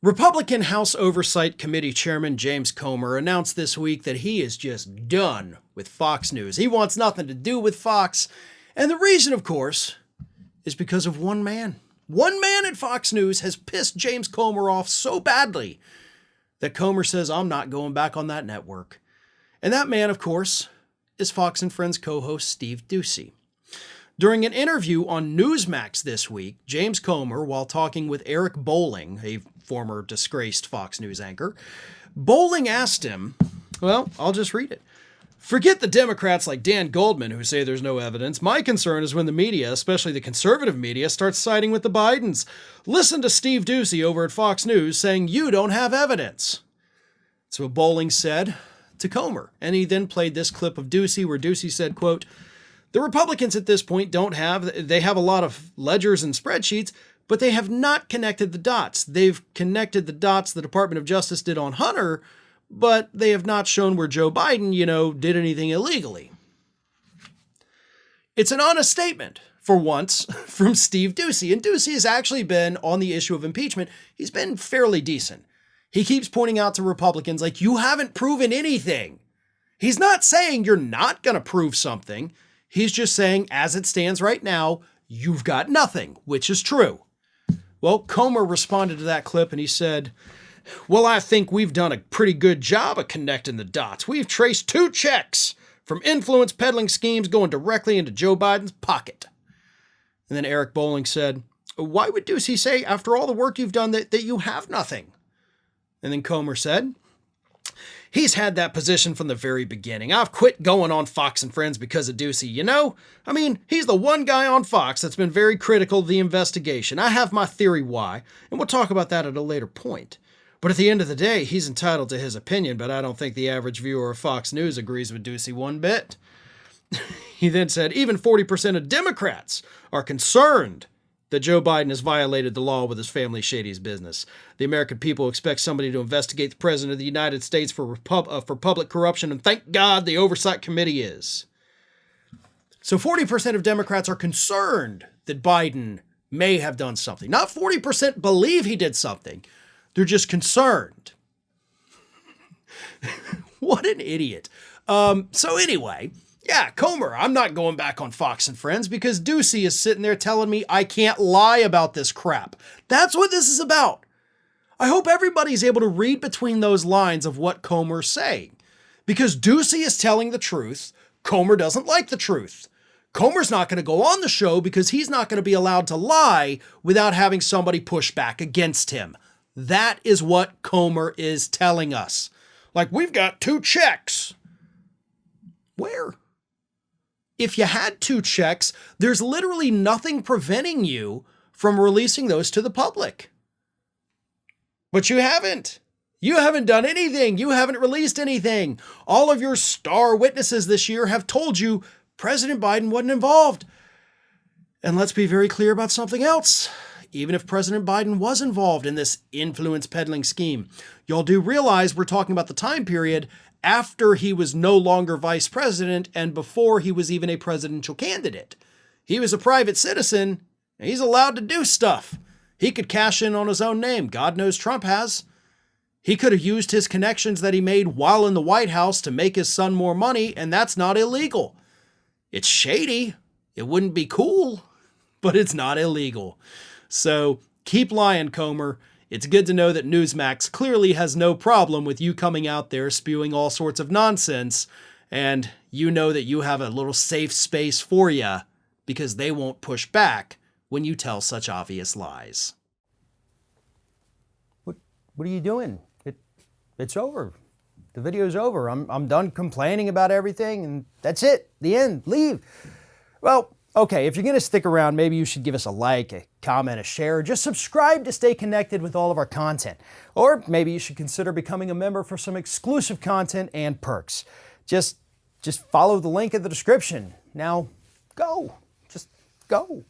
Republican House Oversight Committee Chairman James Comer announced this week that he is just done with Fox News. He wants nothing to do with Fox. And the reason, of course, is because of one man. One man at Fox News has pissed James Comer off so badly that Comer says, I'm not going back on that network. And that man, of course, is Fox and Friends co-host Steve Doocy. During an interview on Newsmax this week, James Comer, while talking with Eric Bolling, a former disgraced Fox News anchor, Bolling asked him, well, I'll just read it. Forget the Democrats like Dan Goldman who say there's no evidence. My concern is when the media, especially the conservative media, starts siding with the Bidens. Listen to Steve Doocy over at Fox News saying you don't have evidence. That's what Bolling said to Comer. And he then played this clip of Doocy where Doocy said, quote, the Republicans at this point they have a lot of ledgers and spreadsheets, but they have not connected the dots. They've connected the dots the Department of Justice did on Hunter, but they have not shown where Joe Biden, did anything illegally. It's an honest statement, for once, from Steve Doocy. And Doocy has actually been, on the issue of impeachment, he's been fairly decent. He keeps pointing out to Republicans, like, you haven't proven anything. He's not saying you're not going to prove something. He's just saying, as it stands right now, you've got nothing, which is true. Well, Comer responded to that clip and he said, well, I think we've done a pretty good job of connecting the dots. We've traced 2 checks from influence peddling schemes going directly into Joe Biden's pocket. And then Eric Bolling said, why would Doocy say, after all the work you've done, that you have nothing? And then Comer said, he's had that position from the very beginning. I've quit going on Fox and Friends because of Doocy, he's the one guy on Fox that's been very critical of the investigation. I have my theory why, and we'll talk about that at a later point. But at the end of the day, he's entitled to his opinion, but I don't think the average viewer of Fox News agrees with Doocy one bit. He then said, even 40% of Democrats are concerned that Joe Biden has violated the law with his family shady's business. The American people expect somebody to investigate the President of the United States for public corruption, and thank God the Oversight Committee is. So 40% of Democrats are concerned that Biden may have done something. Not 40% believe he did something. They're just concerned. What an idiot. So anyway, yeah, Comer, I'm not going back on Fox and Friends because Doocy is sitting there telling me I can't lie about this crap. That's what this is about. I hope everybody's able to read between those lines of what Comer's saying. Because Doocy is telling the truth, Comer doesn't like the truth. Comer's not going to go on the show because he's not going to be allowed to lie without having somebody push back against him. That is what Comer is telling us. Like, we've got 2 checks. Where? If you had 2 checks, there's literally nothing preventing you from releasing those to the public. But you haven't. You haven't done anything. You haven't released anything. All of your star witnesses this year have told you President Biden wasn't involved. And let's be very clear about something else. Even if President Biden was involved in this influence peddling scheme, y'all do realize we're talking about the time period after he was no longer vice president and before he was even a presidential candidate. He was a private citizen, and he's allowed to do stuff. He could cash in on his own name. God knows Trump has. He could have used his connections that he made while in the White House to make his son more money, and that's not illegal. It's shady. It wouldn't be cool, but it's not illegal. So keep lying, Comer. It's good to know that Newsmax clearly has no problem with you coming out there spewing all sorts of nonsense, and you know that you have a little safe space for you because they won't push back when you tell such obvious lies. What are you doing? It's over. The video's over. I'm done complaining about everything, and that's it. The end. Leave. Well, okay, if you're going to stick around, maybe you should give us a like, a comment, a share, just subscribe to stay connected with all of our content. Or maybe you should consider becoming a member for some exclusive content and perks. Just follow the link in the description. Now, go. Just go.